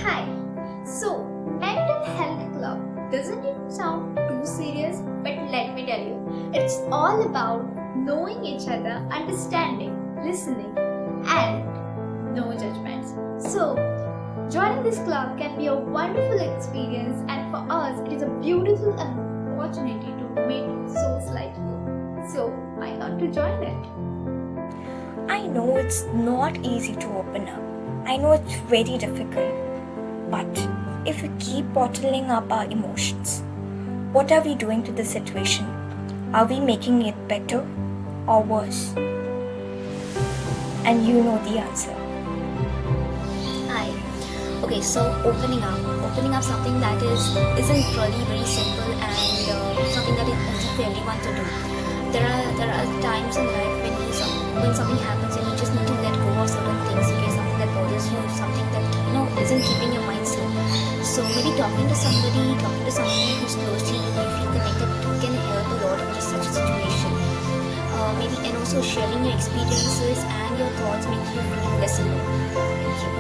Hi. So, mental health club doesn't it sound too serious? But let me tell you, it's all about knowing each other, understanding, listening, and no judgments. So, joining this club can be a wonderful experience, and for us, it is a beautiful opportunity to meet souls like you. So, why not to join it? I know it's not easy to open up. I know it's very difficult. But if we keep bottling up our emotions, what are we doing to the situation? Are we making it better or worse? And you know the answer. Hi. Okay, so opening up something that isn't really very simple and something that is easy for everyone to do. There are times in life when something happens and you just need to let go of certain things. Okay, something that bothers you, something that isn't keeping your mind safe. So maybe talking to somebody who's close to you, you feel connected to, can help a lot in just such a situation. Maybe and also sharing your experiences and your thoughts make you feel less alone. Thank you.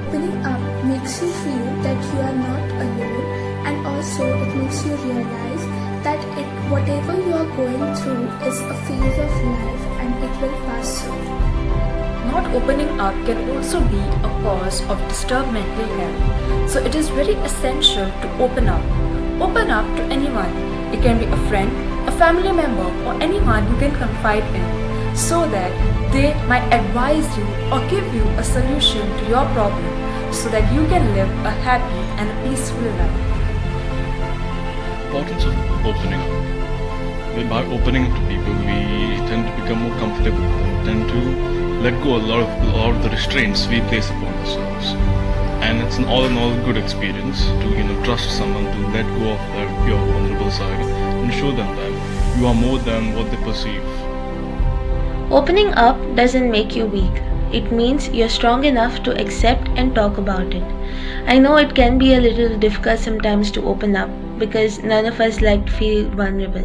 Opening up makes you feel that you are not alone, and also it makes you realize that whatever you are going through is a phase of life and it will pass soon. Not opening up can also be a cause of disturbed mental health. So it is very essential to open up. Open up to anyone. It can be a friend, a family member, or anyone you can confide in, so that they might advise you or give you a solution to your problem, so that you can live a happy and a peaceful life. Importance of opening up. By opening up to people, we tend to become more comfortable with them, tend to let go a lot of the restraints we place upon ourselves. And it's an all in all good experience to trust someone, to let go of their pure vulnerable side and show them that you are more than what they perceive. Opening up doesn't make you weak. It means you're strong enough to accept and talk about it. I know it can be a little difficult sometimes to open up because none of us like to feel vulnerable.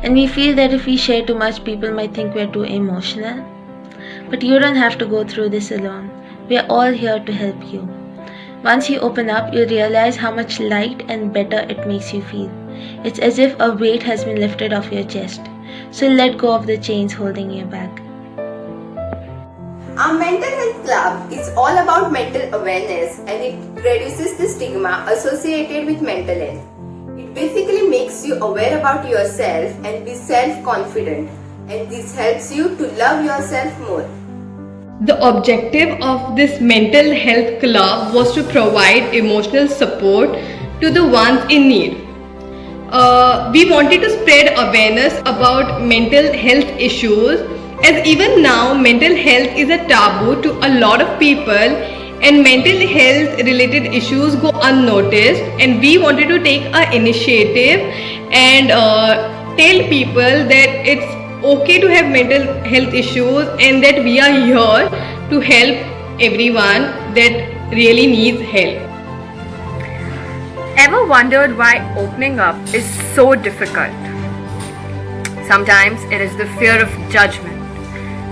And we feel that if we share too much, people might think we're too emotional. But you don't have to go through this alone. We're all here to help you. Once you open up, you realize how much light and better it makes you feel. It's as if a weight has been lifted off your chest. So let go of the chains holding you back. Our mental health club is all about mental awareness and it reduces the stigma associated with mental health. It basically makes you aware about yourself and be self-confident, and this helps you to love yourself more. The objective of this mental health club was to provide emotional support to the ones in need. We wanted to spread awareness about mental health issues, as even now mental health is a taboo to a lot of people and mental health related issues go unnoticed, and we wanted to take an initiative and tell people that it's okay to have mental health issues and that we are here to help everyone that really needs help. Ever wondered why opening up is so difficult? Sometimes it is the fear of judgment.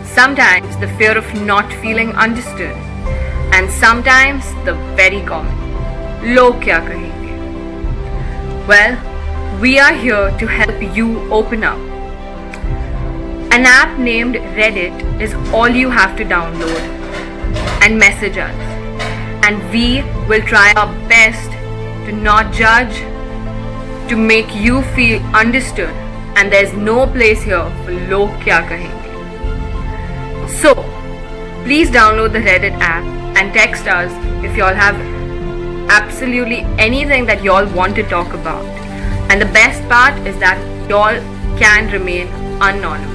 Sometimes the fear of not feeling understood. And sometimes the very common, log kya kahenge? Well, we are here to help you open up. An app named Reddit is all you have to download and message us. And we will try our best to not judge, to make you feel understood, and there's no place here for log kya kahenge. So, please download the Reddit app and text us if y'all have absolutely anything that y'all want to talk about. And the best part is that y'all can remain anonymous.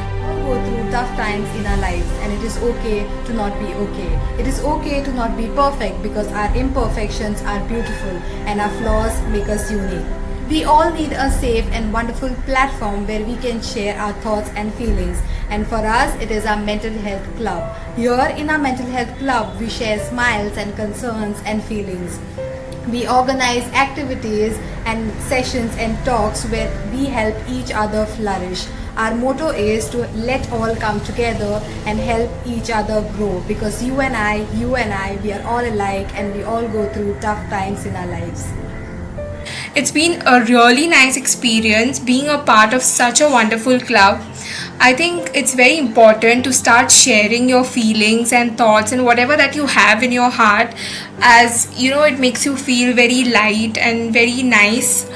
We all go through tough times in our lives, and it is okay to not be okay. It is okay to not be perfect because our imperfections are beautiful and our flaws make us unique. We all need a safe and wonderful platform where we can share our thoughts and feelings, and for us it is our mental health club. Here in our mental health club we share smiles and concerns and feelings. We organize activities and sessions and talks where we help each other flourish. Our motto is to let all come together and help each other grow, because you and I, we are all alike and we all go through tough times in our lives. It's been a really nice experience being a part of such a wonderful club. I think it's very important to start sharing your feelings and thoughts and whatever that you have in your heart, as you know, it makes you feel very light and very nice.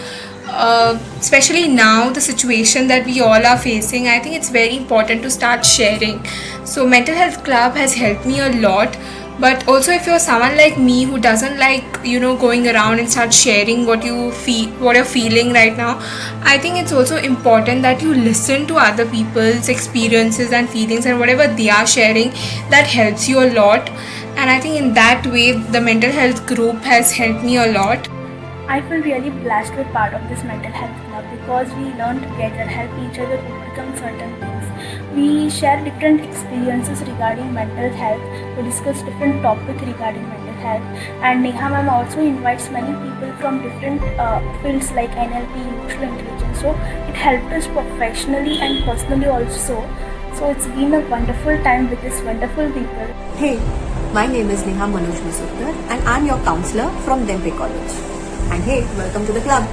Especially now, the situation that we all are facing, I think it's very important to start sharing. So Mental Health Club has helped me a lot. But also, if you're someone like me who doesn't like, going around and start sharing what you feel, what you're feeling right now, I think it's also important that you listen to other people's experiences and feelings, and whatever they are sharing, that helps you a lot. And I think in that way, the mental health group has helped me a lot. I feel really blessed to be part of this mental health club, because we learn together, help each other overcome certain things. We share different experiences regarding mental health. We discuss different topics regarding mental health. And Neha ma'am also invites many people from different fields like NLP, emotional intelligence. So it helped us professionally and personally also. So it's been a wonderful time with these wonderful people. Hey, my name is Neha Manoj Masuttar and I'm your counselor from Dempe College. And hey, welcome to the club.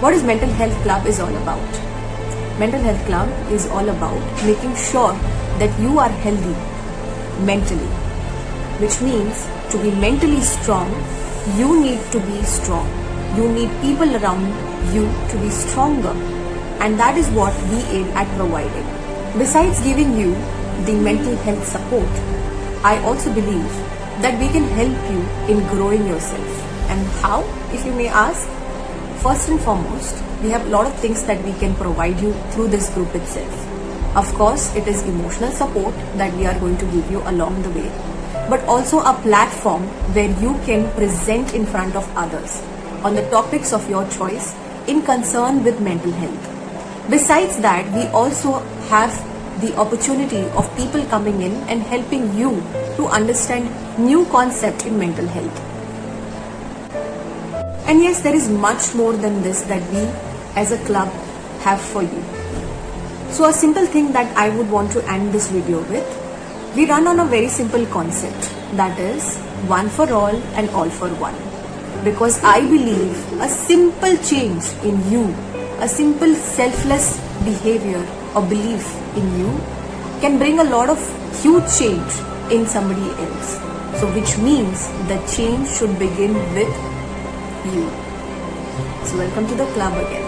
What is Mental Health Club is all about? Mental Health Club is all about making sure that you are healthy mentally, which means to be mentally strong, you need to be strong. You need people around you to be stronger, and that is what we aim at providing. Besides giving you the mental health support, I also believe that we can help you in growing yourself. And how, if you may ask? First and foremost, we have a lot of things that we can provide you through this group itself. Of course, it is emotional support that we are going to give you along the way, but also a platform where you can present in front of others on the topics of your choice in concern with mental health. Besides that, we also have the opportunity of people coming in and helping you to understand new concepts in mental health. And yes, there is much more than this that we as a club have for you. So a simple thing that I would want to end this video with, we run on a very simple concept, that is one for all and all for one. Because I believe a simple change in you, a simple selfless behavior or belief in you can bring a lot of huge change in somebody else. So which means the change should begin with you. So welcome to the club again.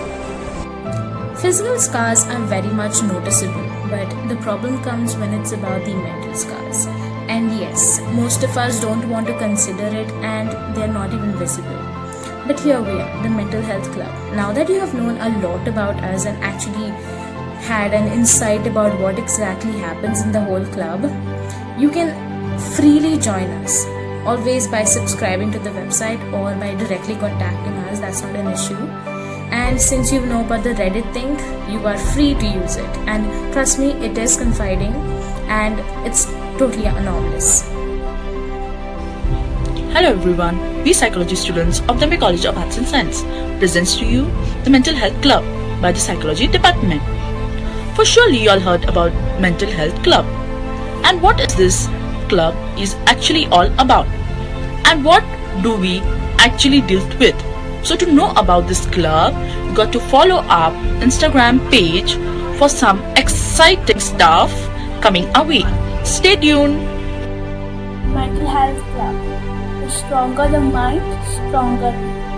Physical scars are very much noticeable, but the problem comes when it's about the mental scars. And yes, most of us don't want to consider it, and they're not even visible. But here we are, the Mental Health Club. Now that you have known a lot about us and actually had an insight about what exactly happens in the whole club, you can freely join us. Always by subscribing to the website or by directly contacting us, that's not an issue. And since you know about the Reddit thing, you are free to use it. And trust me, it is confiding and it's totally anonymous. Hello everyone, we psychology students of the College of Arts and Science presents to you the Mental Health Club by the Psychology Department. For surely you all heard about Mental Health Club. And what is this club is actually all about? And what do we actually deal with? So to know about this club, you got to follow our Instagram page for some exciting stuff coming our way. Stay tuned. Mental Health Club. The stronger the mind, stronger we.